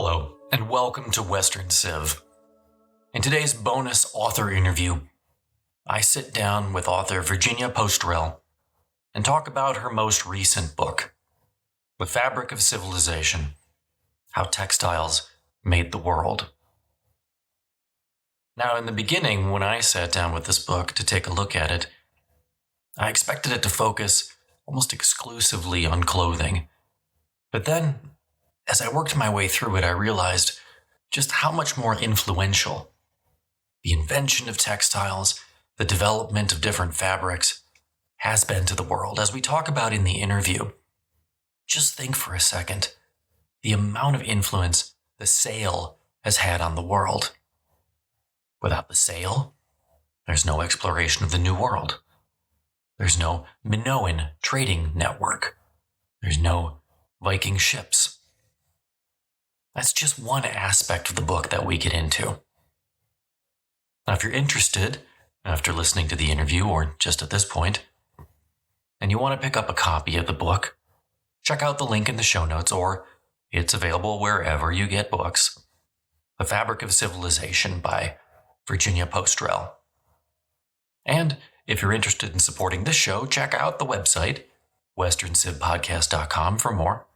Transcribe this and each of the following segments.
Hello, and welcome to Western Civ. In today's bonus author interview, I sit down with author Virginia Postrel and talk about her most recent book, The Fabric of Civilization: How Textiles Made the World. Now, in the beginning, when I sat down with this book to take a look at it, I expected it to focus almost exclusively on clothing. But then, as I worked my way through it, I realized just how much more influential the invention of textiles, the development of different fabrics, has been to the world. As we talk about in the interview, just think for a second the amount of influence the sail has had on the world. Without the sail, there's no exploration of the New World. There's no Minoan trading network. There's no Viking ships. That's just one aspect of the book that we get into. Now, if you're interested, after listening to the interview or just at this point, and you want to pick up a copy of the book, check out the link in the show notes, or it's available wherever you get books. The Fabric of Civilization by Virginia Postrel. And if you're interested in supporting this show, check out the website, westerncivpodcast.com, for more.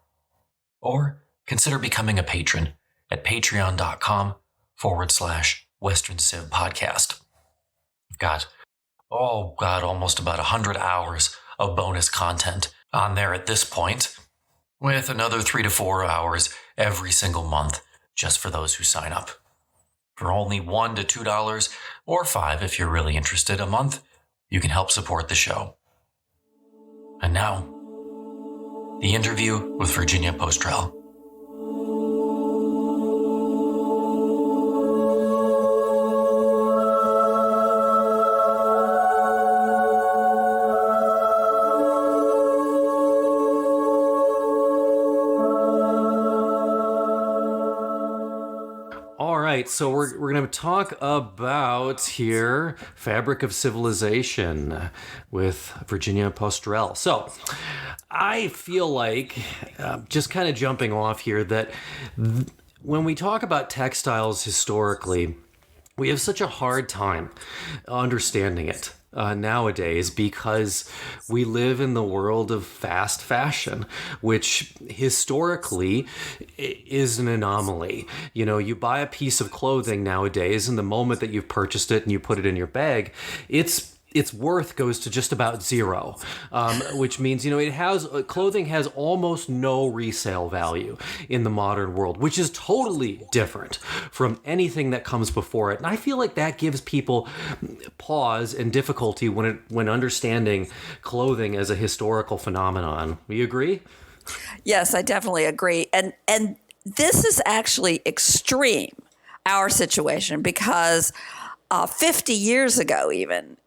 Or consider becoming a patron at patreon.com/Western Civ Podcast. I've got, almost about 100 hours of bonus content on there at this point, with another 3 to 4 hours every single month just for those who sign up. For only $1 to $2 or $5 if you're really interested a month, you can help support the show. And now, the interview with Virginia Postrel. So we're going to talk about here Fabric of Civilization with Virginia Postrel. So I feel like, just kind of jumping off here, that when we talk about textiles historically, we have such a hard time understanding it nowadays because we live in the world of fast fashion, which historically is an anomaly. You know, you buy a piece of clothing nowadays, and the moment that you've purchased it and you put it in your bag, its worth goes to just about zero, which means, clothing has almost no resale value in the modern world, which is totally different from anything that comes before it. And I feel like that gives people pause and difficulty when understanding clothing as a historical phenomenon. Do you agree? Yes, I definitely agree. And this is actually extreme, our situation, because 50 years ago even,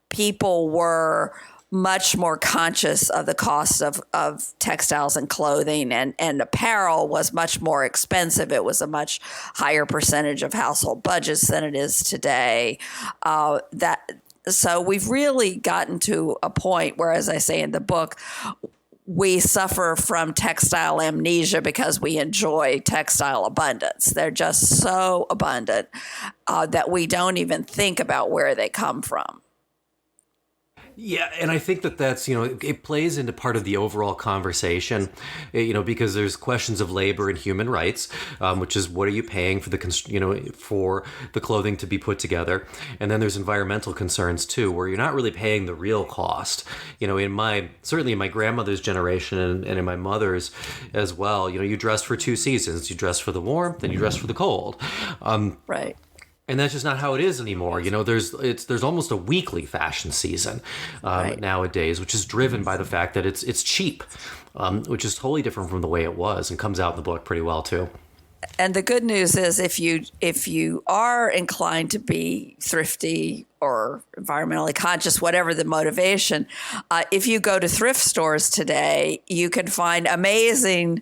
people were much more conscious of the cost of textiles and clothing, and apparel was much more expensive. It was a much higher percentage of household budgets than it is today. So we've really gotten to a point where, as I say in the book, we suffer from textile amnesia because we enjoy textile abundance. They're just so abundant that we don't even think about where they come from. Yeah, and I think that's, it plays into part of the overall conversation, because there's questions of labor and human rights, which is what are you paying for for the clothing to be put together? And then there's environmental concerns too, where you're not really paying the real cost. Certainly in my grandmother's generation and in my mother's as well, you dressed for 2 seasons. You dress for the warmth and you dress for the cold. Right. And that's just not how it is anymore. There's almost a weekly fashion season nowadays, which is driven by the fact that it's cheap, which is totally different from the way it was, and comes out in the book pretty well too. And the good news is, if you are inclined to be thrifty or environmentally conscious, whatever the motivation, if you go to thrift stores today, you can find amazing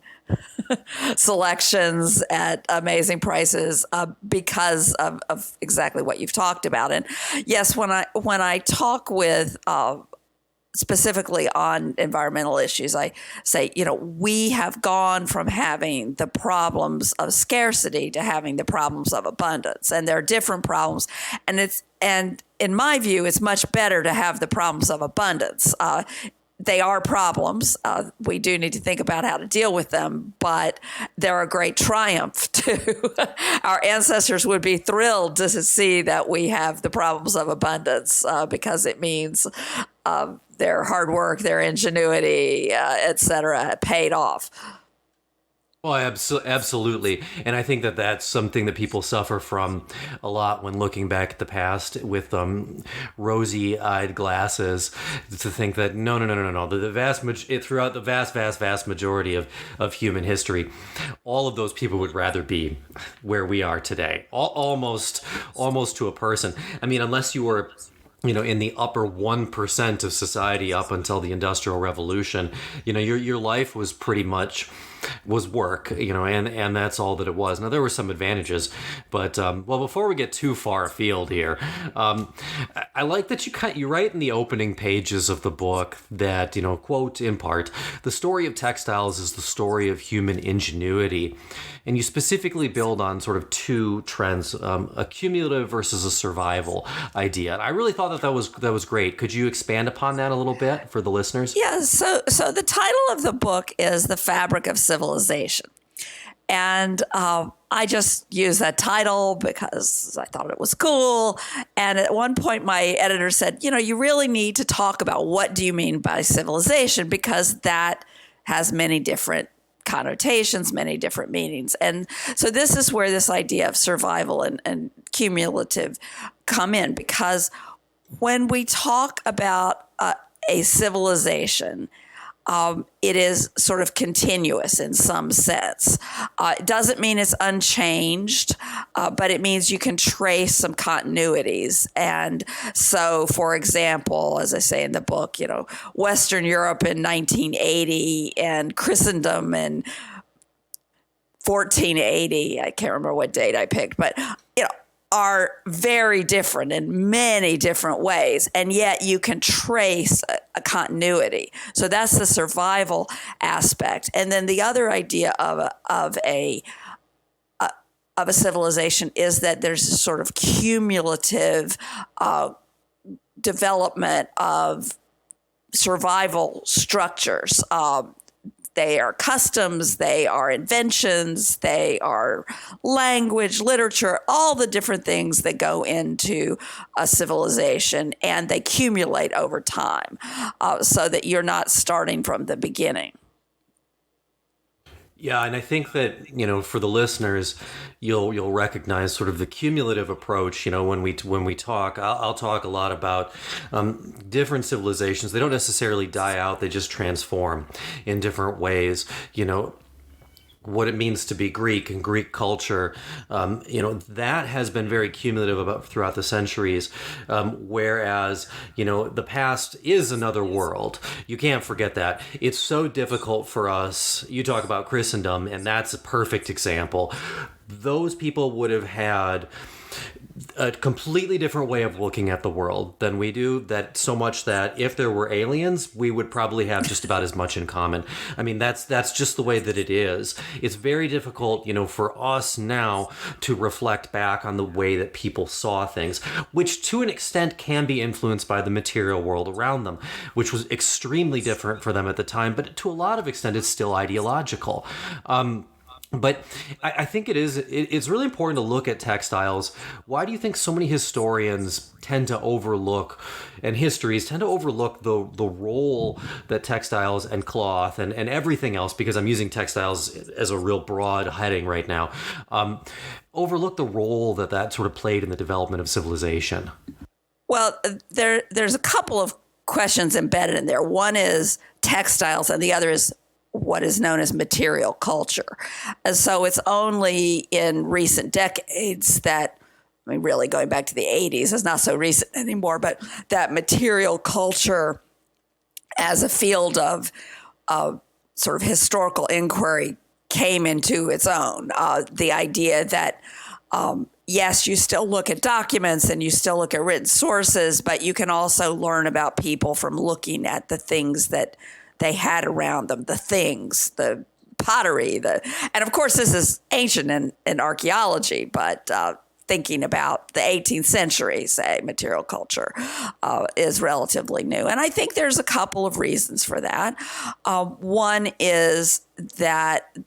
selections at amazing prices because of exactly what you've talked about. And yes, when I talk with specifically on environmental issues, I say, we have gone from having the problems of scarcity to having the problems of abundance, and there are different problems, and in my view, it's much better to have the problems of abundance. They are problems. We do need to think about how to deal with them, but they're a great triumph too. Our ancestors would be thrilled to see that we have the problems of abundance because it means their hard work, their ingenuity, et cetera, paid off. Well, absolutely. And I think that that's something that people suffer from a lot when looking back at the past with rosy-eyed glasses, to think that no. Throughout the vast majority of human history, all of those people would rather be where we are today, almost to a person. I mean, unless you were in the upper 1% of society up until the Industrial Revolution, your life was pretty much work, and that's all that it was. Now, there were some advantages, but, before we get too far afield here, I like that you write in the opening pages of the book that, quote, in part, the story of textiles is the story of human ingenuity. And you specifically build on sort of two trends, a cumulative versus a survival idea. And I really thought that was great. Could you expand upon that a little bit for the listeners? Yeah. So the title of the book is The Fabric of Civilization. And I just used that title because I thought it was cool. And at one point, my editor said, you really need to talk about what do you mean by civilization, because that has many different connotations, many different meanings. And so this is where this idea of survival and cumulative come in, because when we talk about a civilization, it is sort of continuous in some sense. It doesn't mean it's unchanged, but it means you can trace some continuities. And so, for example, as I say in the book, Western Europe in 1980 and Christendom in 1480, I can't remember what date I picked, but, are very different in many different ways, and yet you can trace a continuity. So that's the survival aspect. And then the other idea of a civilization is that there's a sort of cumulative development of survival structures. They are customs, they are inventions, they are language, literature, all the different things that go into a civilization, and they accumulate over time so that you're not starting from the beginning. Yeah, and I think that, for the listeners, you'll recognize sort of the cumulative approach. When we talk, I'll talk a lot about different civilizations. They don't necessarily die out; they just transform in different ways. What it means to be Greek and Greek culture, that has been very cumulative throughout the centuries. Whereas, the past is another world. You can't forget that. It's so difficult for us. You talk about Christendom, and that's a perfect example. Those people would have had a completely different way of looking at the world than we do, that so much that if there were aliens, we would probably have just about as much in common. I mean, that's just the way that it is. It's very difficult, for us now to reflect back on the way that people saw things, which to an extent can be influenced by the material world around them, which was extremely different for them at the time, but to a lot of extent, it's still ideological. But I think it's really important to look at textiles. Why do you think so many historians tend to overlook, and histories tend to overlook the role that textiles and cloth and everything else, because I'm using textiles as a real broad heading right now, overlook the role that sort of played in the development of civilization? Well, there's a couple of questions embedded in there. One is textiles, and the other is what is known as material culture. And so it's only in recent decades that, really going back to the 80s, it's not so recent anymore, but that material culture as a field of sort of historical inquiry came into its own. The idea that, yes, you still look at documents and you still look at written sources, but you can also learn about people from looking at the things that they had around them, the things, the pottery, and of course this is ancient in archaeology, but thinking about the 18th century, say, material culture is relatively new. And I think there's a couple of reasons for that. One is that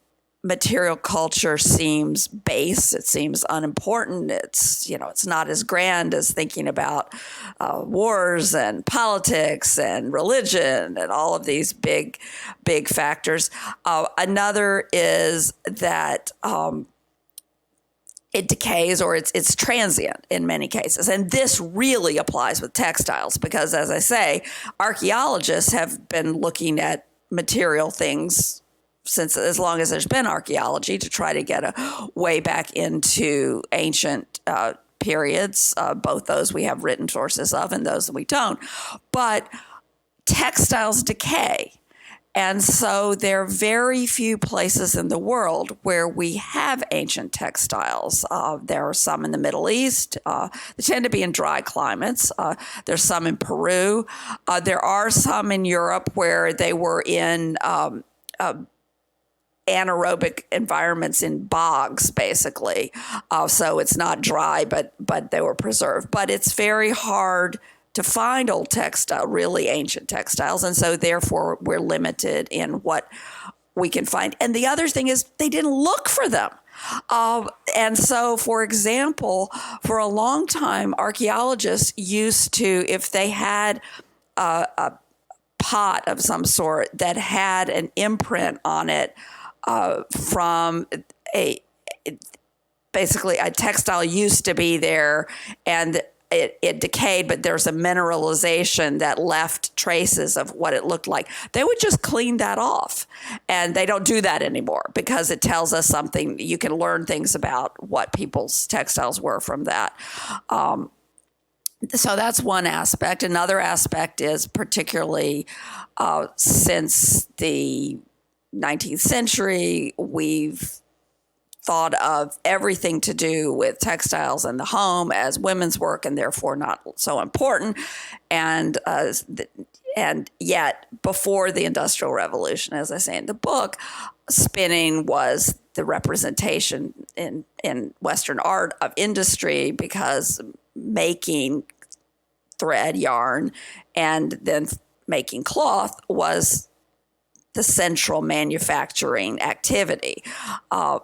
material culture seems base. It seems unimportant. It's not as grand as thinking about wars and politics and religion and all of these big factors. Another is that it decays, or it's transient in many cases. And this really applies with textiles because, as I say, archaeologists have been looking at material things since as long as there's been archaeology to try to get a way back into ancient periods, both those we have written sources of and those that we don't. But textiles decay. And so there are very few places in the world where we have ancient textiles. There are some in the Middle East. They tend to be in dry climates. There's some in Peru. There are some in Europe where they were in anaerobic environments in bogs, basically. So it's not dry, but they were preserved. But it's very hard to find old textile, really ancient textiles. And so therefore we're limited in what we can find. And the other thing is they didn't look for them. And so, for example, for a long time, archaeologists used to, if they had a pot of some sort that had an imprint on it from basically a textile used to be there and it decayed, but there's a mineralization that left traces of what it looked like. They would just clean that off. And they don't do that anymore because it tells us something. You can learn things about what people's textiles were from that. So that's one aspect. Another aspect is particularly since the 19th century, we've thought of everything to do with textiles in the home as women's work and therefore not so important. And yet, before the Industrial Revolution, as I say in the book, spinning was the representation in Western art of industry because making thread, yarn, and then making cloth was the central manufacturing activity.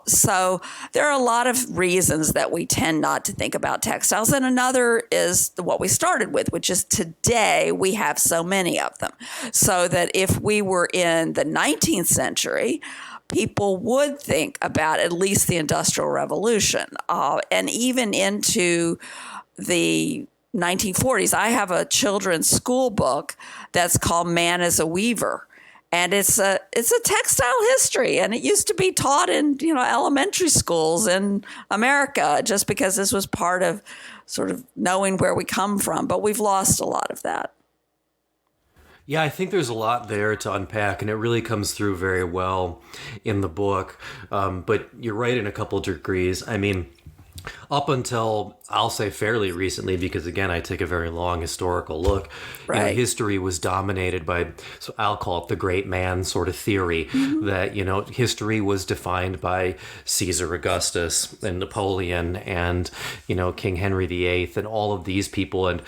So there are a lot of reasons that we tend not to think about textiles. And another is what we started with, which is today we have so many of them. So that if we were in the 19th century, people would think about at least the Industrial Revolution. And even into the 1940s, I have a children's school book that's called Man as a Weaver. And it's a textile history, and it used to be taught in elementary schools in America just because this was part of sort of knowing where we come from. But we've lost a lot of that. Yeah, I think there's a lot there to unpack, and it really comes through very well in the book. But you're right in a couple of degrees. I mean, up until, I'll say fairly recently, because again, I take a very long historical look, right. History was dominated by, so I'll call it the great man sort of theory, that, history was defined by Caesar Augustus and Napoleon and, King Henry VIII and all of these people, and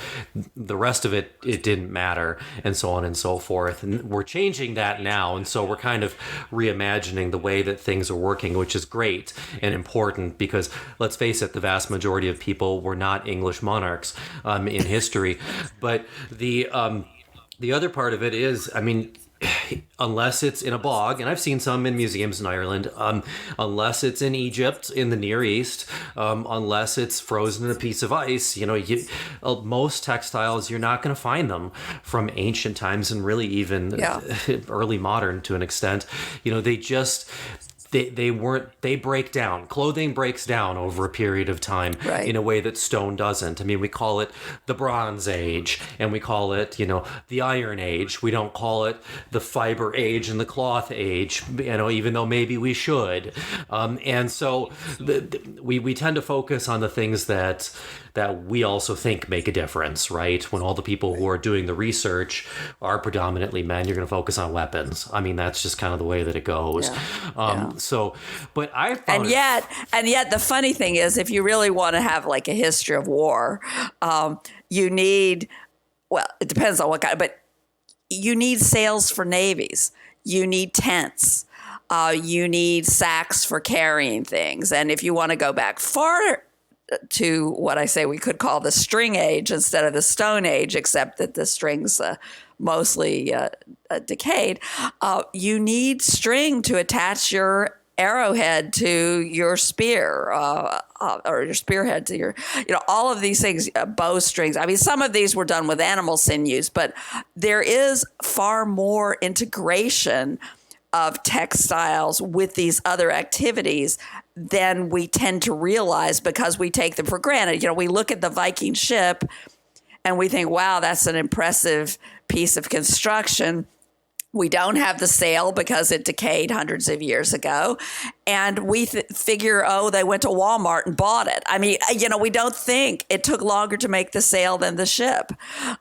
the rest of it didn't matter, and so on and so forth. And we're changing that now, and so we're kind of reimagining the way that things are working, which is great and important because, let's face it, the vast majority of people were not English monarchs in history. But the other part of it is, I mean, unless it's in a bog, and I've seen some in museums in Ireland, unless it's in Egypt, in the Near East, unless it's frozen in a piece of ice, most textiles, you're not going to find them from ancient times and really even early modern to an extent. They just they break down. Clothing breaks down over a period of time Right. in a way that stone doesn't. I mean, we call it the Bronze Age, and we call it, the Iron Age. We don't call it the Fiber Age and the Cloth Age, even though maybe we should. And so we tend to focus on the things that we also think make a difference, right? When all the people who are doing the research are predominantly men, you're going to focus on weapons. I mean, that's just kind of the way that it goes. Yeah. So, but I found and yet the funny thing is, if you really want to have like a history of war, you need, well, it depends on what kind, but you need sails for navies. You need tents. You need sacks for carrying things. And if you want to go back far to what I say we could call the string age instead of the stone age, except that the strings mostly decayed, you need string to attach your arrowhead to your spear, or your spearhead to your, all of these things, bowstrings. I mean, some of these were done with animal sinews, but there is far more integration of textiles with these other activities than we tend to realize because we take them for granted. We look at the Viking ship and we think, wow, that's an impressive piece of construction. We don't have the sail because it decayed hundreds of years ago. And we figure, they went to Walmart and bought it. I mean, we don't think it took longer to make the sail than the ship.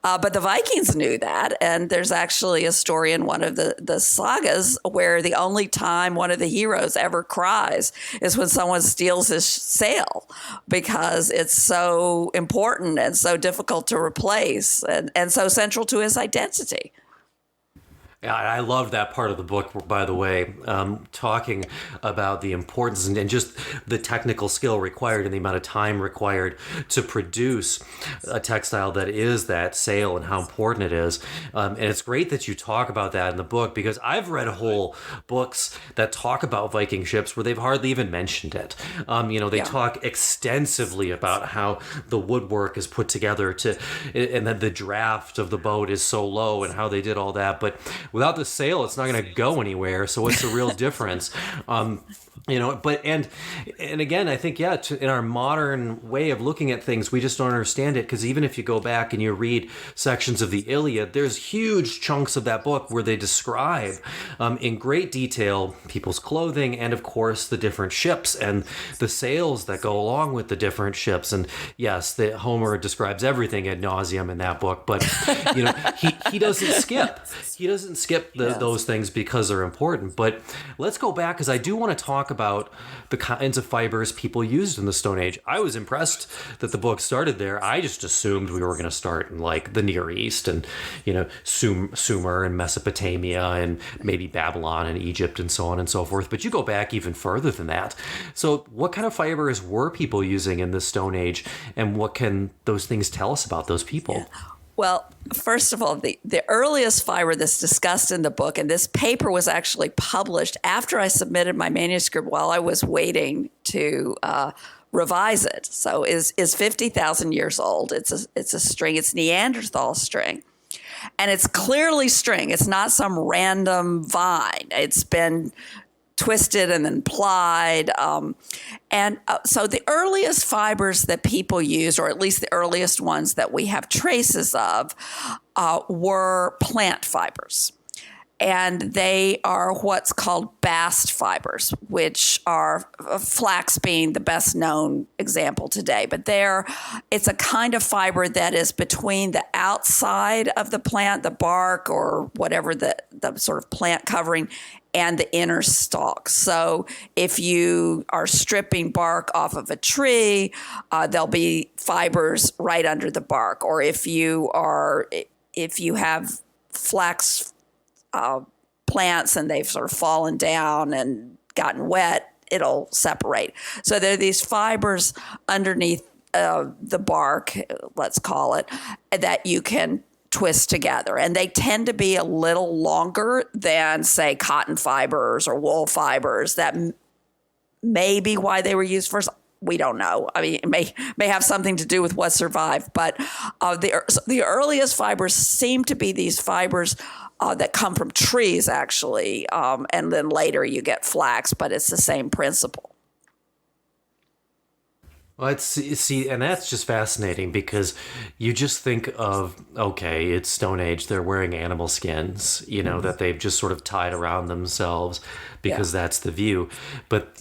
But the Vikings knew that. And there's actually a story in one of the sagas where the only time one of the heroes ever cries is when someone steals his sail, because it's so important and so difficult to replace and so central to his identity. Yeah, I love that part of the book, by the way, talking about the importance and just the technical skill required and the amount of time required to produce a textile that is that sail and how important it is. And it's great that you talk about that in the book, because I've read whole books that talk about Viking ships where they've hardly even mentioned it. They talk extensively about how the woodwork is put together and then the draft of the boat is so low and how they did all that. But without the sail, it's not going to go anywhere. So what's the real difference? But again, I think, in our modern way of looking at things, we just don't understand it. Because even if you go back and you read sections of the Iliad, there's huge chunks of that book where they describe in great detail people's clothing and, of course, the different ships and the sails that go along with the different ships. And yes, Homer describes everything ad nauseum in that book, but he doesn't skip. He doesn't skip those things because they're important. But let's go back, because I do want to talk about the kinds of fibers people used in the Stone Age. I was impressed that the book started there. I just assumed we were going to start in like the Near East and, Sumer and Mesopotamia and maybe Babylon and Egypt and so on and so forth. But you go back even further than that. So what kind of fibers were people using in the Stone Age, and what can those things tell us about those people? Yeah. Well, first of all, the earliest fiber that's discussed in the book, and this paper was actually published after I submitted my manuscript while I was waiting to revise it. So is 50,000 years old. It's a string. It's Neanderthal string. And it's clearly string. It's not some random vine. It's been twisted and then plied. So the earliest fibers that people used, or at least the earliest ones that we have traces of, were plant fibers. And they are what's called bast fibers, which are flax being the best known example today. But it's a kind of fiber that is between the outside of the plant, the bark or whatever the sort of plant covering, and the inner stalk. So if you are stripping bark off of a tree, there'll be fibers right under the bark. Or if you have flax plants and they've sort of fallen down and gotten wet, it'll separate. So there are these fibers underneath the bark, let's call it, that you can twist together. And they tend to be a little longer than, say, cotton fibers or wool fibers. That may be why they were used first. We don't know. I mean, it may have something to do with what survived. But the earliest fibers seem to be these fibers that come from trees, actually. And then later you get flax, but it's the same principle. Well, and that's just fascinating because you just think of, okay, it's Stone Age, they're wearing animal skins, that they've just sort of tied around themselves because that's the view. But,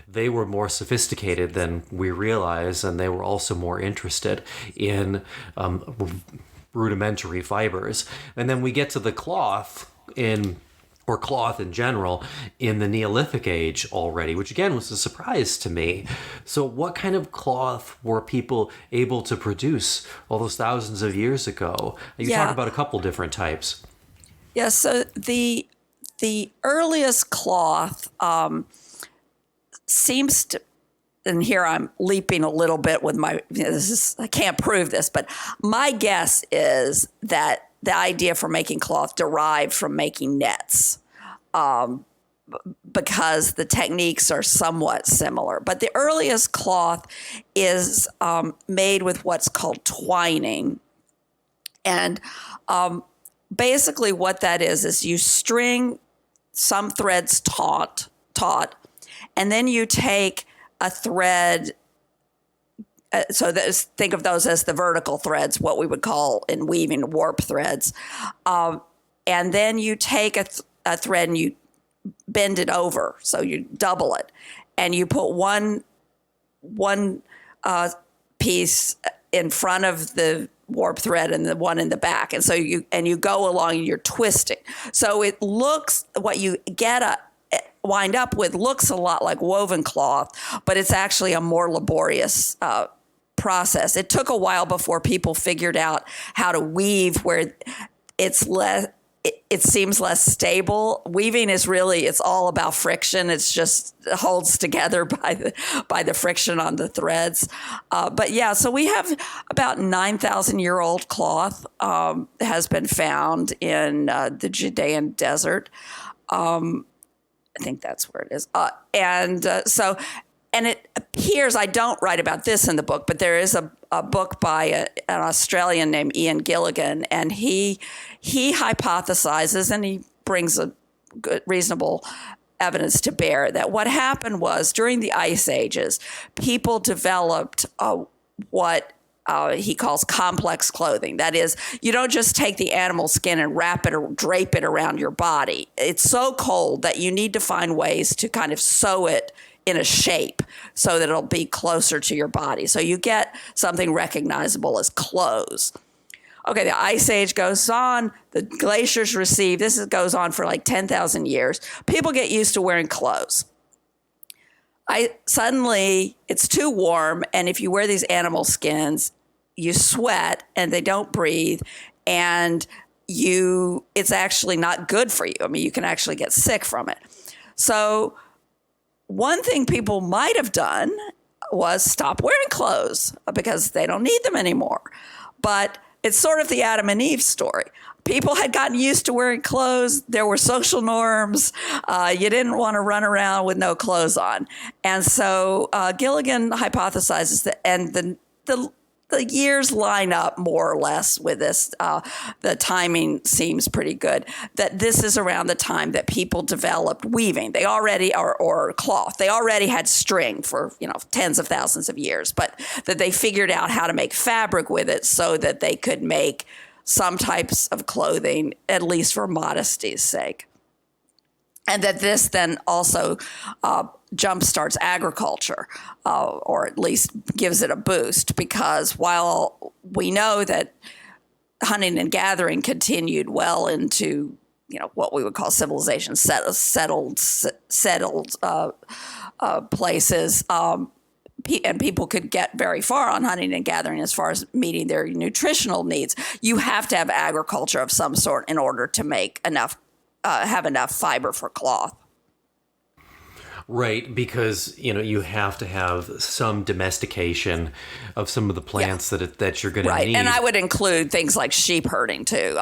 they were more sophisticated than we realize, and they were also more interested in rudimentary fibers. And then we get to the cloth in general in the Neolithic age already, which again was a surprise to me. So what kind of cloth were people able to produce all those thousands of years ago? You talk about a couple different types. Yeah, so the earliest cloth seems to, and here I'm leaping a little bit with my, I can't prove this, but my guess is that the idea for making cloth derived from making nets, because the techniques are somewhat similar. But the earliest cloth is made with what's called twining. And basically what that is you string some threads taut, and then you take a thread. Think of those as the vertical threads, what we would call in weaving warp threads. And then you take a thread and you bend it over. So you double it and you put one piece in front of the warp thread and the one in the back. And so you go along and you're twisting. So it looks, what you wind up with looks a lot like woven cloth, but it's actually a more laborious process. It took a while before people figured out how to weave where it's less. It seems less stable. Weaving is really, it's all about friction. It's just holds together by the friction on the threads. But yeah, so we have about 9,000-year-old cloth has been found in the Judean desert. I think that's where it is. And it appears, I don't write about this in the book, but there is a book by an Australian named Ian Gilligan, and he hypothesizes, and he brings a good, reasonable evidence to bear, that what happened was during the Ice Ages, people developed what he calls complex clothing. That is, you don't just take the animal skin and wrap it or drape it around your body. It's so cold that you need to find ways to kind of sew it in a shape so that it'll be closer to your body. So you get something recognizable as clothes. Okay, the Ice Age goes on, the glaciers recede. This goes on for like 10,000 years. People get used to wearing clothes. Suddenly, it's too warm, and if you wear these animal skins, you sweat and they don't breathe, and it's actually not good for you. I mean, you can actually get sick from it. So one thing people might have done was stop wearing clothes because they don't need them anymore. But it's sort of the Adam and Eve story. People had gotten used to wearing clothes. There were social norms. You didn't want to run around with no clothes on. And so Gilligan hypothesizes that, and the years line up more or less with this. The timing seems pretty good, that this is around the time that people developed weaving. They already, or cloth, they already had string for, tens of thousands of years, but that they figured out how to make fabric with it so that they could make some types of clothing, at least for modesty's sake. And that this then also jumpstarts agriculture, or at least gives it a boost, because while we know that hunting and gathering continued well into, what we would call civilization, settled places, and people could get very far on hunting and gathering as far as meeting their nutritional needs, you have to have agriculture of some sort in order to make have enough fiber for cloth. Right, because you have to have some domestication of some of the plants that you're going to need. And I would include things like sheep herding too.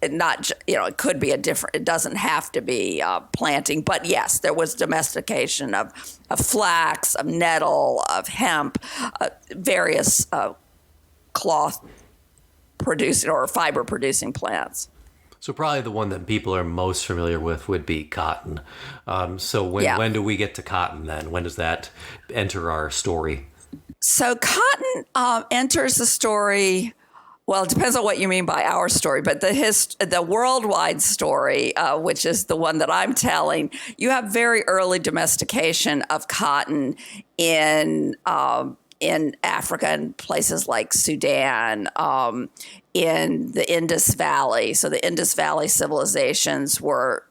Not it could be it doesn't have to be planting, but yes, there was domestication of flax, of nettle, of hemp, various cloth producing or fiber producing plants. So probably the one that people are most familiar with would be cotton. So Yeah. when do we get to cotton then? When does that enter our story? So cotton enters the story. Well, it depends on what you mean by our story, but the worldwide story, which is the one that I'm telling, you have very early domestication of cotton in Africa and places like Sudan, in the Indus Valley. So the Indus Valley civilizations were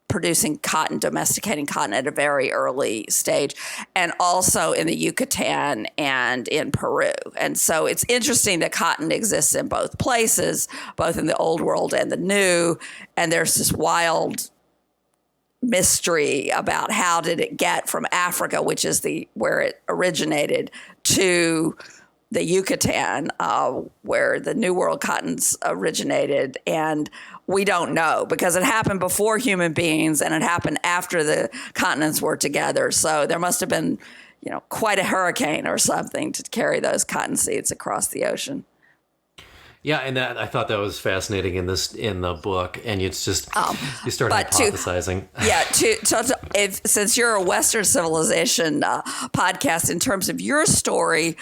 producing cotton, domesticating cotton at a very early stage, and also in the Yucatan and in Peru. And so it's interesting that cotton exists in both places, both in the old world and the new. And there's this wild mystery about how did it get from Africa, which is where it originated, to the Yucatan, where the New World cottons originated. And we don't know because it happened before human beings and it happened after the continents were together. So there must have been, quite a hurricane or something to carry those cotton seeds across the ocean. Yeah, and I thought that was fascinating in the book, and it's just you start hypothesizing. Since you're a Western civilization podcast, in terms of your story,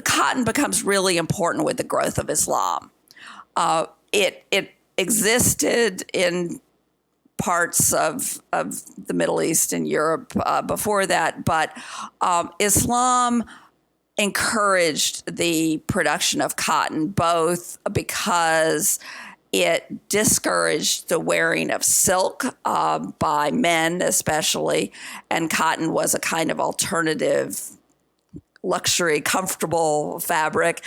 cotton becomes really important with the growth of Islam. It existed in parts of the Middle East and Europe before that, but Islam encouraged the production of cotton, both because it discouraged the wearing of silk by men especially, and cotton was a kind of alternative luxury, comfortable fabric,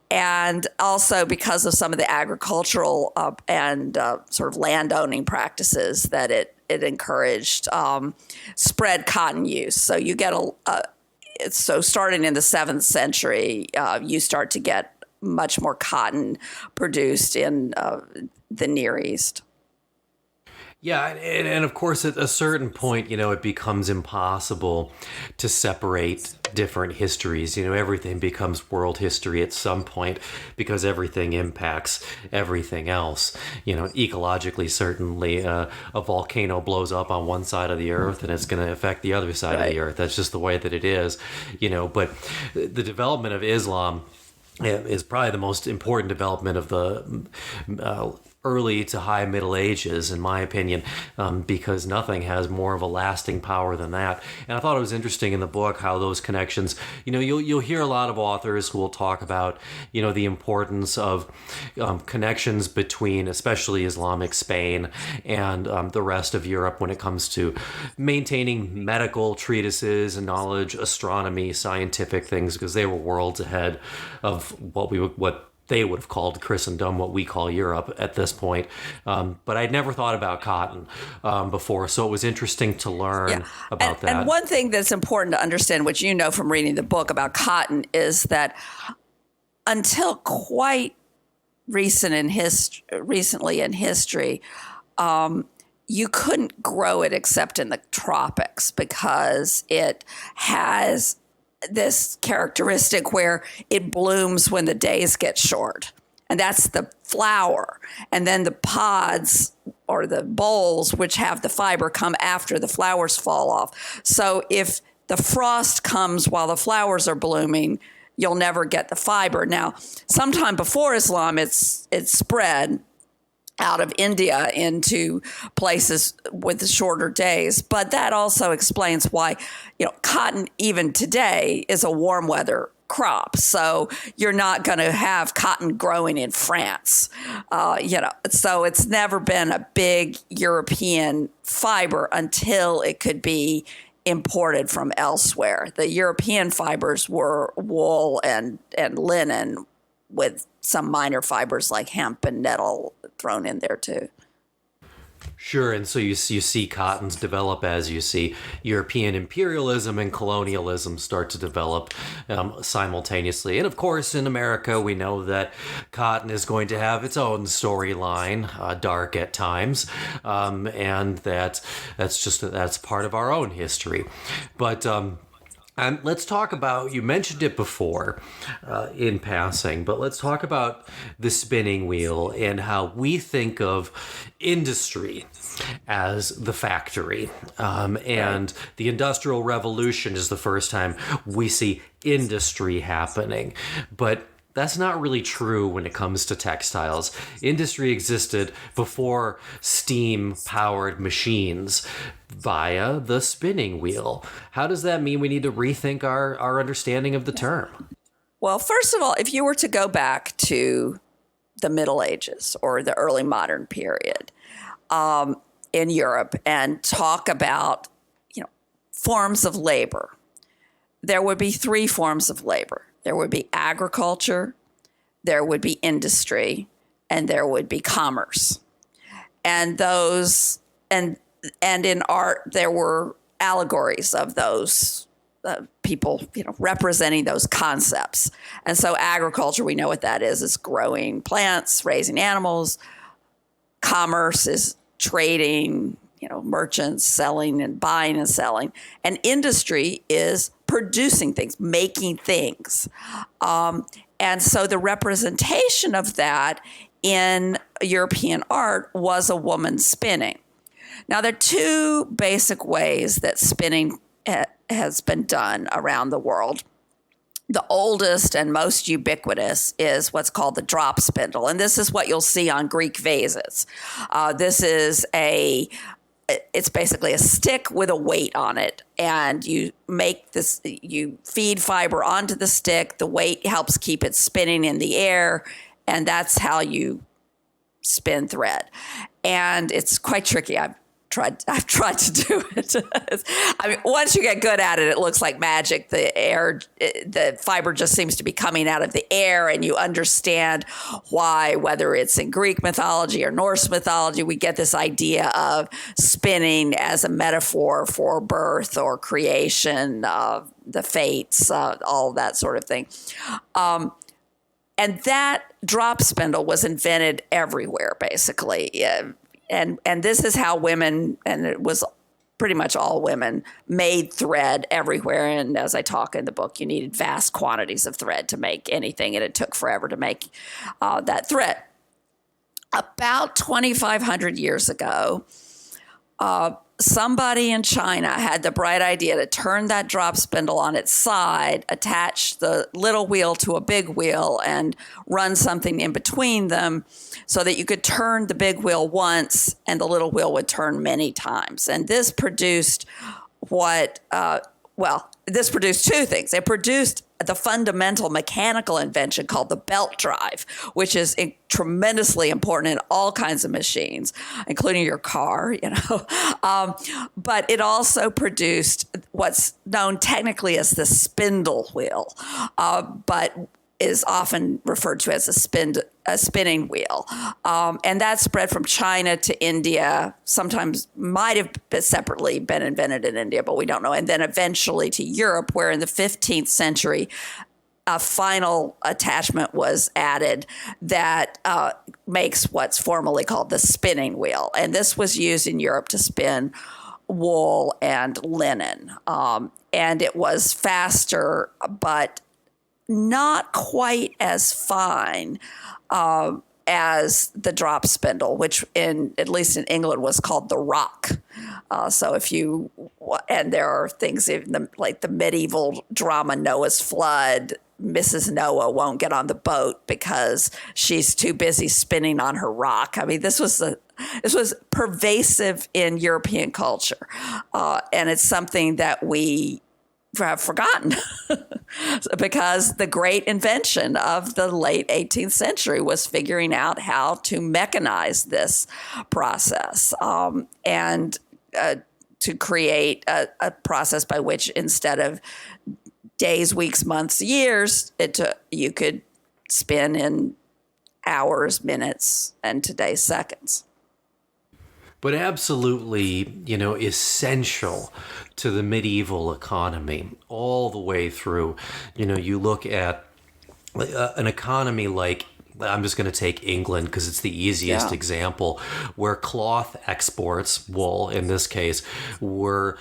and also because of some of the agricultural and sort of landowning practices that it encouraged, spread cotton use. So you get so starting in the 7th century, you start to get much more cotton produced in the Near East. Yeah, and of course, at a certain point, it becomes impossible to separate different histories. Everything becomes world history at some point because everything impacts everything else. Ecologically, certainly, a volcano blows up on one side of the earth and it's going to affect the other side of the earth. That's just the way that it is. But the development of Islam is probably the most important development of the early to high Middle Ages, in my opinion, because nothing has more of a lasting power than that. And I thought it was interesting in the book how those connections, you'll hear a lot of authors who will talk about, the importance of connections between, especially Islamic Spain and the rest of Europe when it comes to maintaining medical treatises and knowledge, astronomy, scientific things, because they were worlds ahead of what they would have called Christendom, what we call Europe at this point. But I'd never thought about cotton before, so it was interesting to learn about that. And one thing that's important to understand, which you know from reading the book about cotton, is that until quite recently in history, you couldn't grow it except in the tropics because it has this characteristic where it blooms when the days get short. And that's the flower. And then the pods or the bolls, which have the fiber, come after the flowers fall off. So if the frost comes while the flowers are blooming, you'll never get the fiber. Now, sometime before Islam, it's spread out of India into places with shorter days. But that also explains why, cotton even today is a warm weather crop. So you're not going to have cotton growing in France, so it's never been a big European fiber until it could be imported from elsewhere. The European fibers were wool and linen, with some minor fibers like hemp and nettle thrown in there too. Sure, and so you see cottons develop as you see European imperialism and colonialism start to develop simultaneously. And of course, in America, we know that cotton is going to have its own storyline, dark at times, and that's part of our own history. But And let's talk about, you mentioned it before in passing, but let's talk about the spinning wheel and how we think of industry as the factory. And the Industrial Revolution is the first time we see industry happening. But that's not really true when it comes to textiles. Industry existed before steam-powered machines via the spinning wheel. How does that mean we need to rethink our understanding of the term? Well, first of all, if you were to go back to the Middle Ages or the early modern period in Europe and talk about, forms of labor, there would be three forms of labor. There would be agriculture, there would be industry, and there would be commerce. And those, and in art, there were allegories of those people, representing those concepts. And so agriculture, we know what that is. It's growing plants, raising animals. Commerce is trading, merchants selling and buying and selling. And industry is producing things, making things. And so the representation of that in European art was a woman spinning. Now, there are two basic ways that spinning has been done around the world. The oldest and most ubiquitous is what's called the drop spindle. And this is what you'll see on Greek vases. It's basically a stick with a weight on it. And you feed fiber onto the stick. The weight helps keep it spinning in the air. And that's how you spin thread. And it's quite tricky. I've tried to do it. I mean, once you get good at it, it looks like magic. The fiber just seems to be coming out of the air, and you understand why, whether it's in Greek mythology or Norse mythology, we get this idea of spinning as a metaphor for birth or creation, the fates, all that sort of thing. And that drop spindle was invented everywhere, basically. And this is how women, and it was pretty much all women, made thread everywhere. And as I talk in the book, you needed vast quantities of thread to make anything, and it took forever to make that thread. About 2,500 years ago, somebody in China had the bright idea to turn that drop spindle on its side, attach the little wheel to a big wheel, and run something in between them so that you could turn the big wheel once and the little wheel would turn many times. And this produced this produced two things. It produced the fundamental mechanical invention called the belt drive, which is tremendously important in all kinds of machines, including your car, But it also produced what's known technically as the spindle wheel, but is often referred to as a spinning wheel. And that spread from China to India, sometimes might have been separately been invented in India, but we don't know. And then eventually to Europe, where in the 15th century, a final attachment was added that makes what's formally called the spinning wheel. And this was used in Europe to spin wool and linen. And it was faster, but not quite as fine as the drop spindle, which at least in England was called the rock. And there are things like the medieval drama Noah's Flood. Mrs. Noah won't get on the boat because she's too busy spinning on her rock. I mean, this was pervasive in European culture, and it's something that we have forgotten because the great invention of the late 18th century was figuring out how to mechanize this process and to create a process by which, instead of days, weeks, months, years, you could spin in hours, minutes, and today's seconds. But absolutely, essential to the medieval economy all the way through. You look at an economy like, I'm just going to take England because it's the easiest example, where cloth exports, wool in this case, were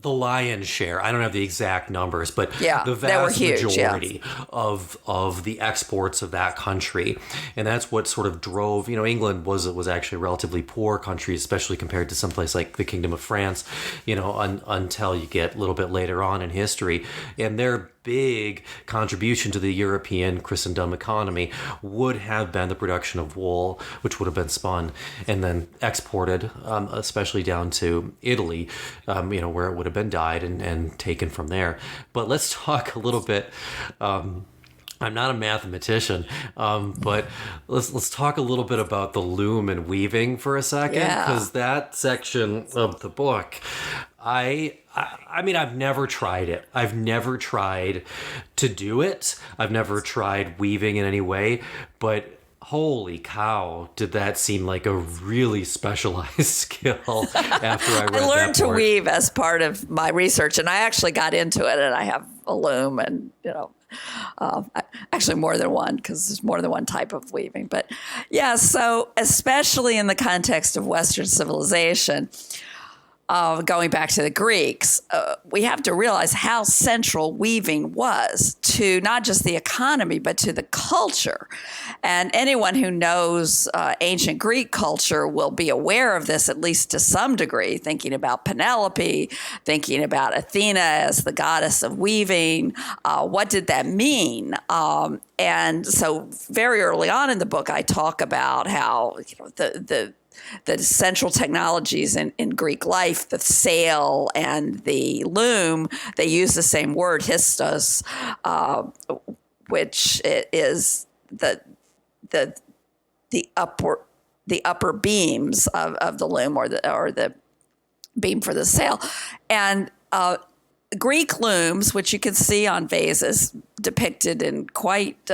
the lion's share. I don't have the exact numbers, but Yeah, the they were vast huge, majority of the exports of that country, and that's what sort of drove. England was actually a relatively poor country, especially compared to someplace like the Kingdom of France. Until you get a little bit later on in history, and their big contribution to the European Christendom economy would have been the production of wool, which would have been spun and then exported, especially down to Italy, where it would have been dyed and taken from there. But let's talk a little bit. I'm not a mathematician, but let's talk a little bit about the loom and weaving for a second, because that section of the book, I mean, I've never tried it. I've never tried to do it. I've never tried weaving in any way, but holy cow, did that seem like a really specialized skill after I read that I learned to part. weave as part of my research, and I actually got into it, and I have a loom and, actually more than one, because there's more than one type of weaving. But yeah, so especially in the context of Western civilization, going back to the Greeks, we have to realize how central weaving was to not just the economy, but to the culture. And anyone who knows ancient Greek culture will be aware of this, at least to some degree, thinking about Penelope, thinking about Athena as the goddess of weaving. What did that mean? And so very early on in the book, I talk about how the central technologies in Greek life, the sail and the loom, they use the same word, histos, which is the upper beams of the loom or the beam for the sail. And Greek looms, which you can see on vases depicted in quite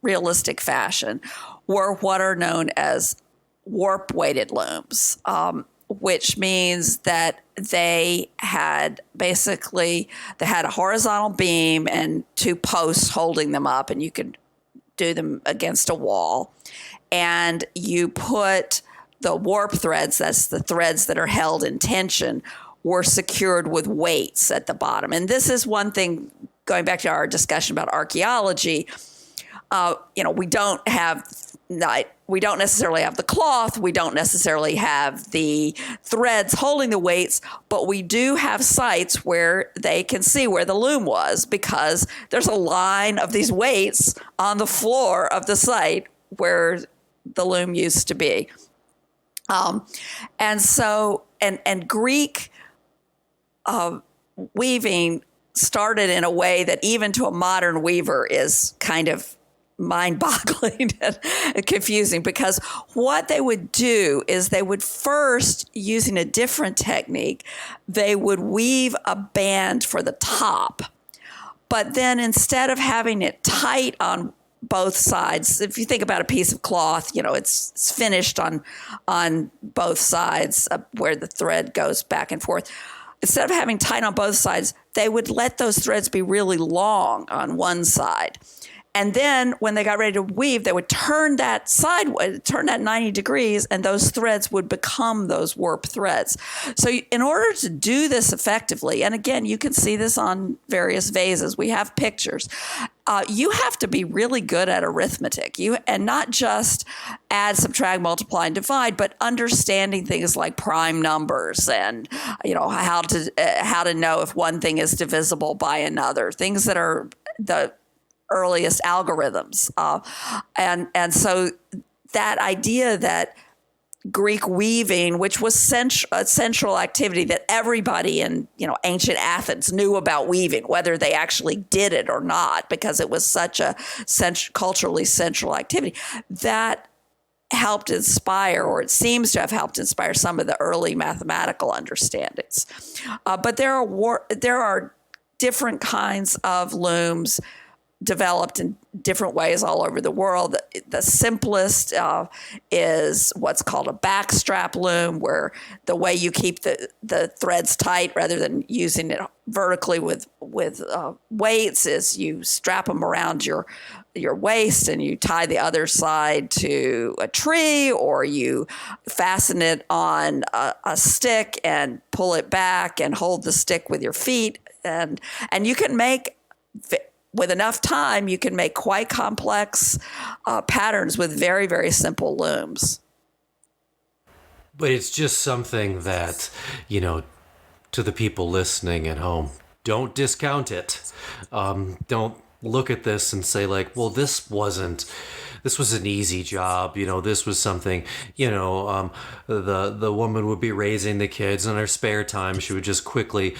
realistic fashion, were what are known as warp-weighted looms, which means that they had a horizontal beam and two posts holding them up, and you could do them against a wall. And you put the warp threads, that's the threads that are held in tension, were secured with weights at the bottom. And this is one thing, going back to our discussion about archaeology, we don't necessarily have the cloth. We don't necessarily have the threads holding the weights, but we do have sites where they can see where the loom was, because there's a line of these weights on the floor of the site where the loom used to be. And Greek weaving started in a way that even to a modern weaver is kind of mind-boggling and confusing, because what they would do is they would first, using a different technique, they would weave a band for the top. But then instead of having it tight on both sides, if you think about a piece of cloth, it's finished on both sides where the thread goes back and forth. Instead of having tight on both sides, they would let those threads be really long on one side. And then when they got ready to weave, they would turn that 90 degrees, and those threads would become those warp threads. So in order to do this effectively, and again, you can see this on various vases, we have pictures, you have to be really good at arithmetic, and not just add, subtract, multiply, and divide, but understanding things like prime numbers and how to know if one thing is divisible by another, things that are the earliest algorithms. And so that idea that Greek weaving, which was a central activity that everybody in ancient Athens knew about weaving, whether they actually did it or not, because it was such a culturally central activity, that helped inspire, or it seems to have helped inspire, some of the early mathematical understandings. But there are different kinds of looms developed in different ways all over the world. The simplest is what's called a backstrap loom, where the way you keep the threads tight rather than using it vertically with weights is you strap them around your your waist and you tie the other side to a tree, or you fasten it on a stick and pull it back and hold the stick with your feet. And you can make, with enough time, you can make quite complex patterns with very, very simple looms. But it's just something that, to the people listening at home, don't discount it. Don't look at this and say like, well, this was an easy job. This was something, the woman would be raising the kids in her spare time. She would just quickly,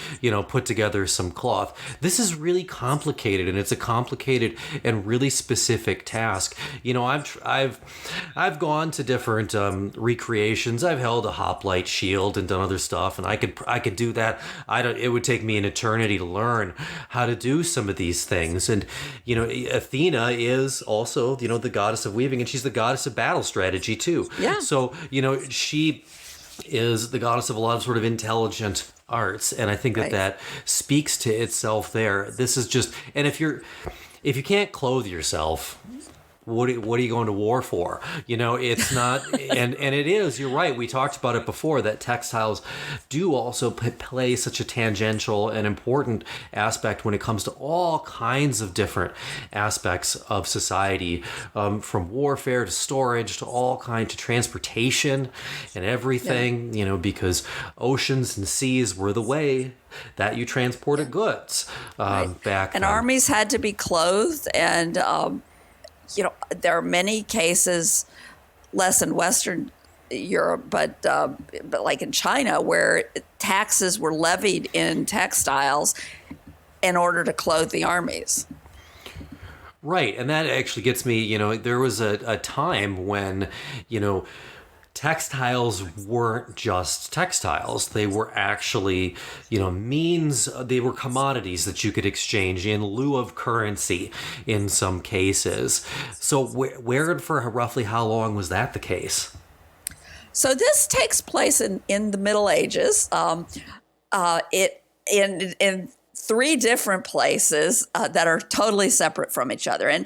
put together some cloth. This is really complicated, and it's a complicated and really specific task. I've gone to different recreations. I've held a hoplite shield and done other stuff, and I could do that. It would take me an eternity to learn how to do some of these things. And Athena is also the goddess of weaving, and she's the goddess of battle strategy too. Yeah. So she is the goddess of a lot of sort of intelligent arts, and I think that speaks to itself there. This is just, and if you can't clothe yourself, what are you going to war for? It's not, and it is, you're right. We talked about it before, that textiles do also play such a tangential and important aspect when it comes to all kinds of different aspects of society, from warfare to storage to all kinds of transportation and everything, because oceans and seas were the way that you transported goods back and then. Armies had to be clothed, and there are many cases, less in Western Europe, but like in China, where taxes were levied in textiles in order to clothe the armies. Right, and that actually gets me, there was a time when, textiles weren't just textiles. They were actually, they were commodities that you could exchange in lieu of currency in some cases. So where and for roughly how long was that the case? So this takes place in the Middle Ages. In three different places that are totally separate from each other. And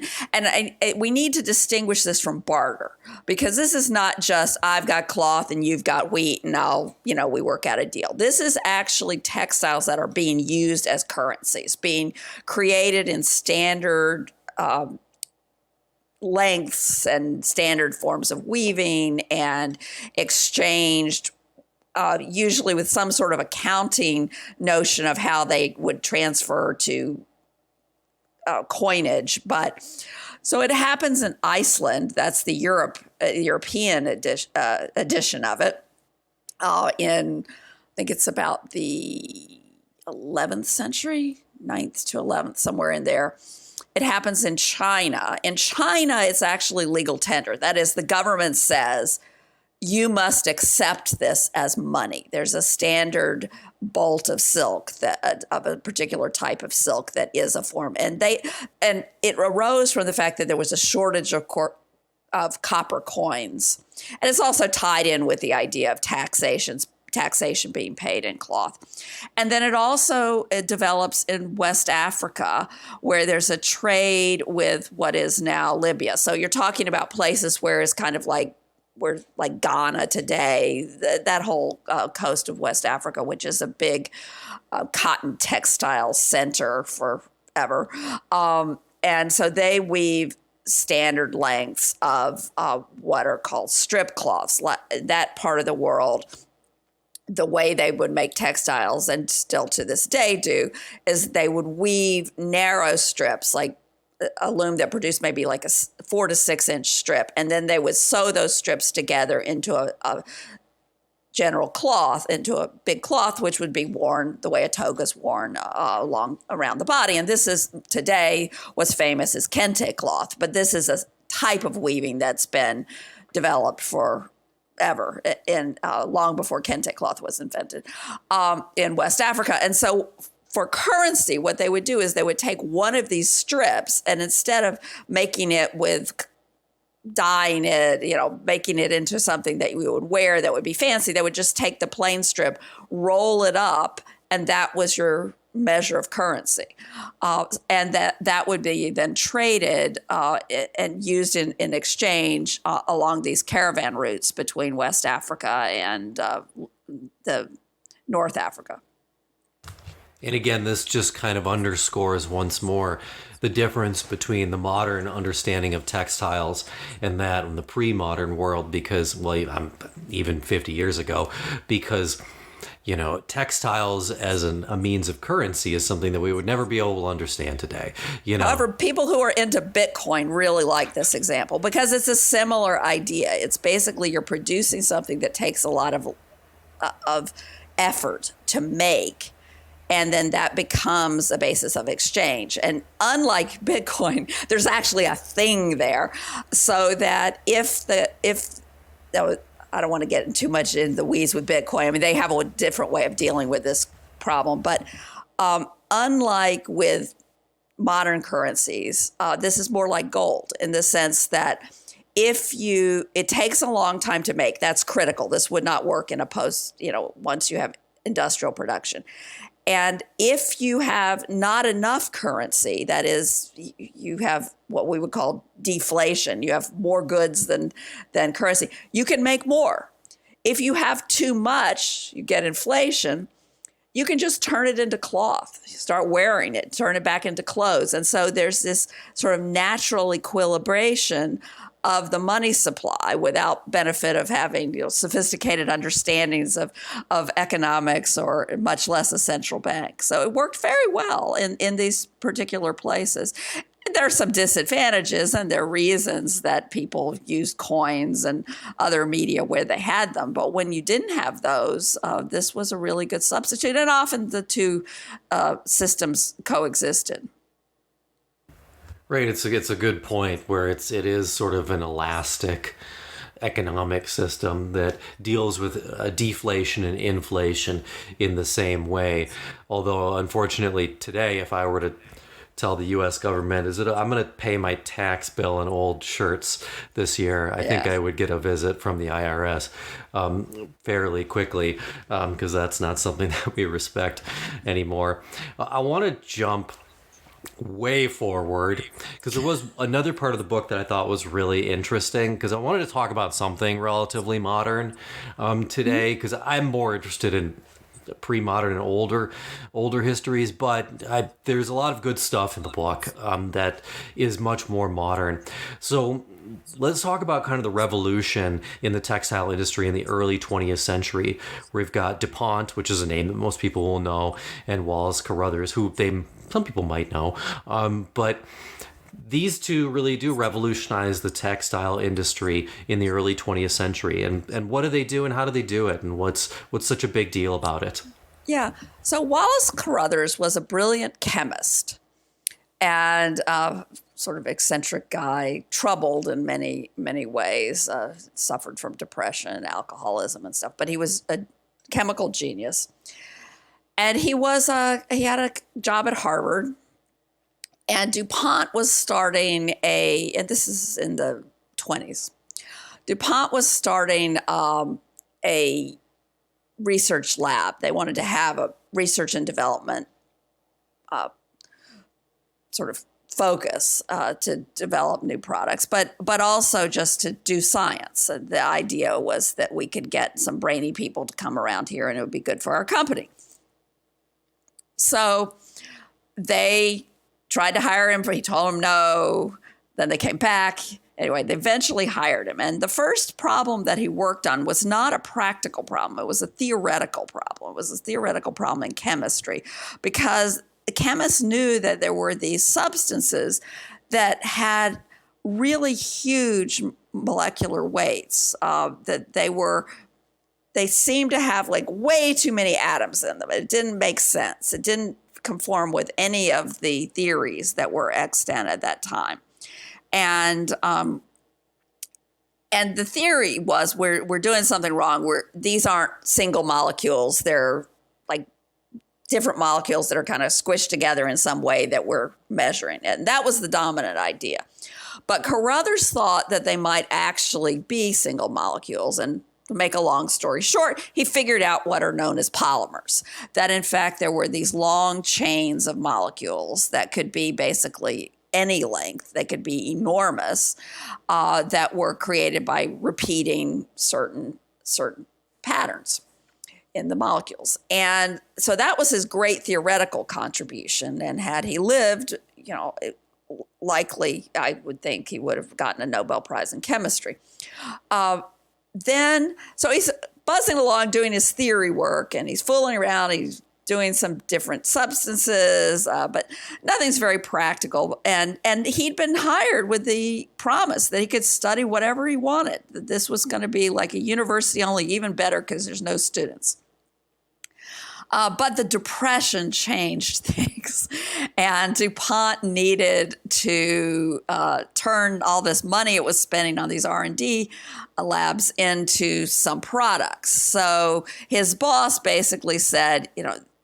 we need to distinguish this from barter, because this is not just I've got cloth and you've got wheat and we work out a deal. This is actually textiles that are being used as currencies, being created in standard lengths and standard forms of weaving and exchanged usually with some sort of accounting notion of how they would transfer to coinage. But so it happens in Iceland. That's the European edition of it. In, I think it's about the 11th century, 9th to 11th, somewhere in there. It happens in China. In China, it's actually legal tender. That is, the government says, you must accept this as money. There's a standard bolt of silk of a particular type of silk that is a form, and it arose from the fact that there was a shortage of copper coins, and it's also tied in with the idea of taxation being paid in cloth. And then it develops in West Africa, where there's a trade with what is now Libya. So you're talking about places where it's kind of like Ghana today, that whole coast of West Africa, which is a big cotton textile center forever. And so they weave standard lengths of what are called strip cloths. That part of the world, the way they would make textiles, and still to this day do, is they would weave narrow strips, like a loom that produced maybe like a 4 to 6 inch strip. And then they would sew those strips together into a general cloth, into a big cloth, which would be worn the way a toga is worn around the body. And this is today, what's famous is kente cloth, but this is a type of weaving that's been developed forever, in long before kente cloth was invented in West Africa. And so for currency, what they would do is they would take one of these strips, and instead of making it with dyeing it, making it into something that we would wear that would be fancy, they would just take the plain strip, roll it up, and that was your measure of currency. And that would be then traded and used in exchange along these caravan routes between West Africa and the North Africa. And again, this just kind of underscores once more the difference between the modern understanding of textiles and that in the pre-modern world, because, well, even 50 years ago, because, you know, textiles as a means of currency is something that we would never be able to understand today. You know, however, people who are into Bitcoin really like this example because it's a similar idea. It's basically you're producing something that takes a lot of effort to make, and then that becomes a basis of exchange. And unlike Bitcoin, there's actually a thing there, so that I don't want to get too much in the weeds with Bitcoin. I mean, they have a different way of dealing with this problem. But unlike with modern currencies, this is more like gold in the sense that it takes a long time to make. That's critical. This would not work in once you have industrial production. And if you have not enough currency, that is, you have what we would call deflation, you have more goods than currency, you can make more. If you have too much, you get inflation, you can just turn it into cloth, start wearing it, turn it back into clothes. And so there's this sort of natural equilibration of the money supply without benefit of having sophisticated understandings of economics or much less a central bank. So it worked very well in these particular places. There are some disadvantages, and there are reasons that people used coins and other media where they had them. But when you didn't have those, this was a really good substitute. And often the two systems coexisted. Right, it's a good point where it is sort of an elastic economic system that deals with deflation and inflation in the same way. Although, unfortunately, today, if I were to tell the U.S. government, I'm going to pay my tax bill in old shirts this year, I think I would get a visit from the IRS fairly quickly, because that's not something that we respect anymore. I want to jump way forward because there was another part of the book that I thought was really interesting, because I wanted to talk about something relatively modern today, because I'm more interested in pre-modern and older histories, but there's a lot of good stuff in the book that is much more modern. So let's talk about kind of the revolution in the textile industry in the early 20th century. We've got DuPont, which is a name that most people will know, and Wallace Carruthers, who some people might know, but these two really do revolutionize the textile industry in the early 20th century. And what do they do, and how do they do it, and what's such a big deal about it? Yeah. So Wallace Carruthers was a brilliant chemist and sort of eccentric guy, troubled in many, many ways, suffered from depression, alcoholism and stuff. But he was a chemical genius. And he had a job at Harvard. And DuPont was starting and this is in the 20s, DuPont was starting a research lab. They wanted to have a research and development sort of focus to develop new products, but also just to do science. And the idea was that we could get some brainy people to come around here and it would be good for our company. So they tried to hire him, but he told them no. Then they came back. Anyway, they eventually hired him. And the first problem that he worked on was not a practical problem. It was a theoretical problem. It was a theoretical problem in chemistry, because the chemists knew that there were these substances that had really huge molecular weights, that they seemed to have like way too many atoms in them. It didn't make sense. It didn't conform with any of the theories that were extant at that time. And the theory was we're doing something wrong. These aren't single molecules. They're like different molecules that are kind of squished together in some way that we're measuring. And that was the dominant idea. But Carruthers thought that they might actually be single molecules. And to make a long story short, he figured out what are known as polymers, that in fact there were these long chains of molecules that could be basically any length. They could be enormous, that were created by repeating certain patterns in the molecules. And so that was his great theoretical contribution. And had he lived, likely, I would think he would have gotten a Nobel Prize in chemistry. So he's buzzing along doing his theory work, and he's fooling around. He's doing some different substances, but nothing's very practical. And he'd been hired with the promise that he could study whatever he wanted, that this was going to be like a university, only even better because there's no students. But the Depression changed things, and DuPont needed to turn all this money it was spending on these R&D labs into some products. So his boss basically said,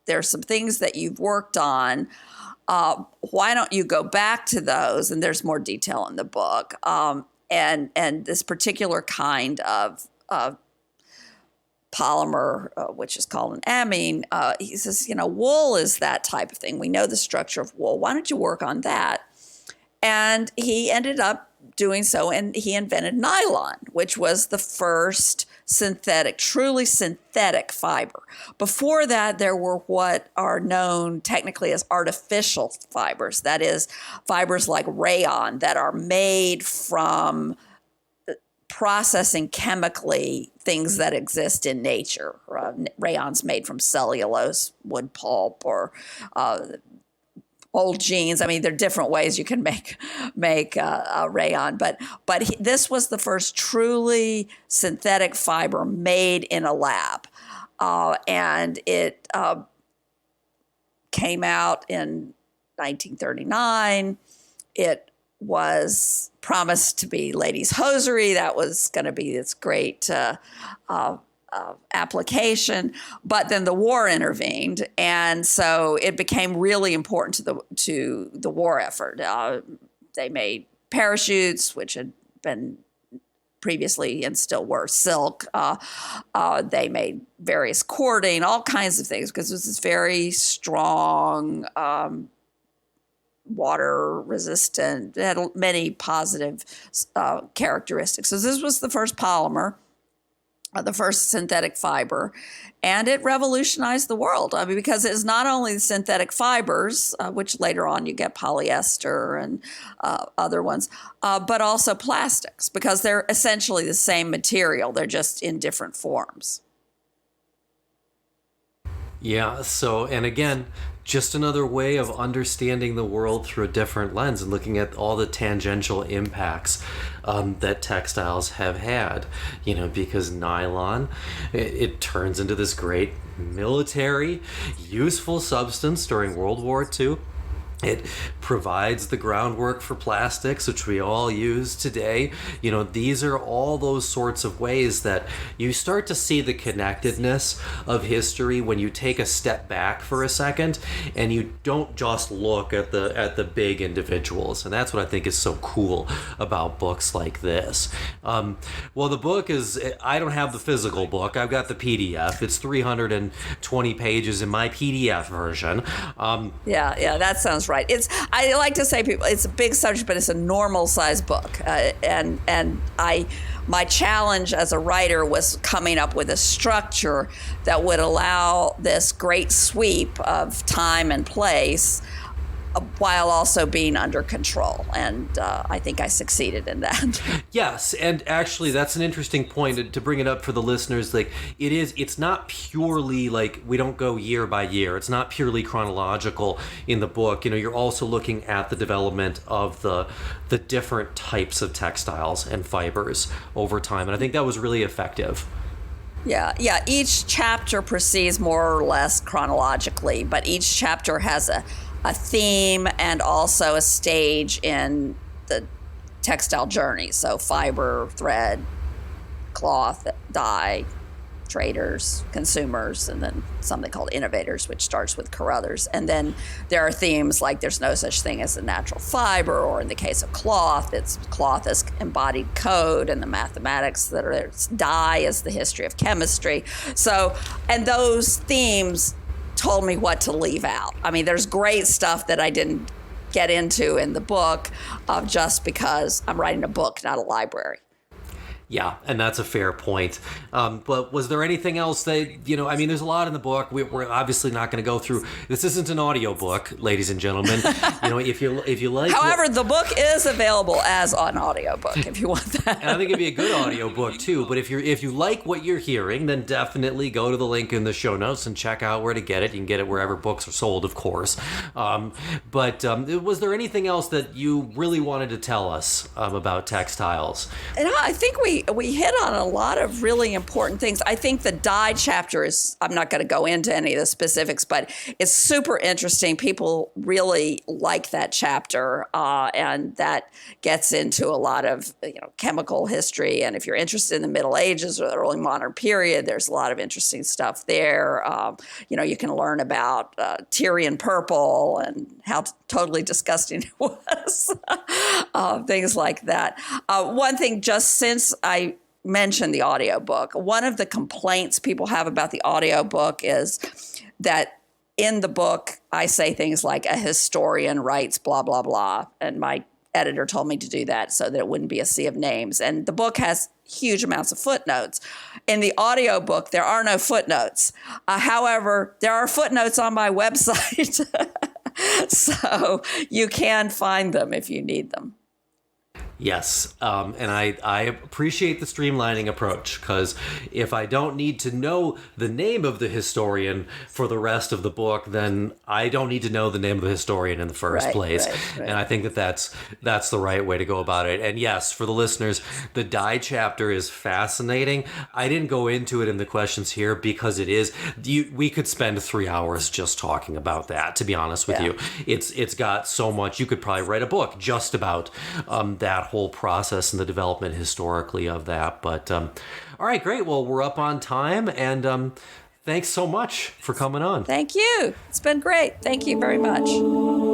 there's some things that you've worked on. Why don't you go back to those? And there's more detail in the book. And this particular kind of polymer, which is called an amine, he says, wool is that type of thing. We know the structure of wool. Why don't you work on that? And he ended up doing so, and he invented nylon, which was the first truly synthetic fiber. Before that, there were what are known technically as artificial fibers. That is, fibers like rayon that are made from processing chemically things that exist in nature. Rayon's made from cellulose, wood pulp, or old jeans. I mean, there are different ways you can make rayon, but this was the first truly synthetic fiber made in a lab, and it came out in 1939. It was promised to be ladies' hosiery. That was going to be its great application, but then the war intervened, and so it became really important to the war effort. They made parachutes, which had been previously and still were silk. They made various cording, all kinds of things, because it was this very strong, water resistant. It had many positive characteristics. So this was the first polymer, the first synthetic fiber, and it revolutionized the world. I mean, because it's not only the synthetic fibers, which later on you get polyester and other ones, but also plastics, because they're essentially the same material. They're just in different forms. Yeah, so, and again, just another way of understanding the world through a different lens and looking at all the tangential impacts that textiles have had, because nylon, it turns into this great military, useful substance during World War II. It provides the groundwork for plastics, which we all use today. These are all those sorts of ways that you start to see the connectedness of history when you take a step back for a second and you don't just look at the big individuals. And that's what I think is so cool about books like this. Well, the book is, I don't have the physical book. I've got the PDF. It's 320 pages in my PDF version. Yeah, that sounds right. I like to say, people, it's a big subject, but it's a normal size book. And my challenge as a writer was coming up with a structure that would allow this great sweep of time and place, while also being under control. And I think I succeeded in that. Yes, and actually that's an interesting point to bring it up for the listeners. It's not purely we don't go year by year. It's not purely chronological in the book. You're also looking at the development of the different types of textiles and fibers over time. And I think that was really effective. Yeah. Each chapter proceeds more or less chronologically, but each chapter has a theme and also a stage in the textile journey. So fiber, thread, cloth, dye, traders, consumers, and then something called innovators, which starts with Carruthers. And then there are themes like there's no such thing as a natural fiber, or in the case of cloth, it's cloth as embodied code, and the mathematics that are there. Dye is the history of chemistry. So, and those themes told me what to leave out. I mean, there's great stuff that I didn't get into in the book just because I'm writing a book, not a library. Yeah, and that's a fair point. But was there anything else that, I mean, there's a lot in the book. We're obviously not going to go through. This isn't an audiobook, ladies and gentlemen. If you like. However, the book is available as an audiobook if you want that. And I think it'd be a good audiobook too. But if you like what you're hearing, then definitely go to the link in the show notes and check out where to get it. You can get it wherever books are sold, of course. But was there anything else that you really wanted to tell us about textiles? And I think we hit on a lot of really important things. I think the dye chapter is, I'm not going to go into any of the specifics, but it's super interesting. People really like that chapter, and that gets into a lot of chemical history. And if you're interested in the Middle Ages or the early modern period, there's a lot of interesting stuff there. You can learn about Tyrian purple and how totally disgusting it was, things like that. One thing, just since I mentioned the audiobook, one of the complaints people have about the audiobook is that in the book, I say things like a historian writes blah, blah, blah. And my editor told me to do that so that it wouldn't be a sea of names. And the book has huge amounts of footnotes. In the audiobook, there are no footnotes. However, there are footnotes on my website. So you can find them if you need them. Yes, and I appreciate the streamlining approach, because if I don't need to know the name of the historian for the rest of the book, then I don't need to know the name of the historian in the first place. Right. And I think that's the right way to go about it. And yes, for the listeners, the dye chapter is fascinating. I didn't go into it in the questions here because it is. We could spend 3 hours just talking about that, to be honest with you. It's got so much. You could probably write a book just about that whole process and the development historically of that. But all right, great. Well, we're up on time, and thanks so much for coming on. Thank you. It's been great. Thank you very much.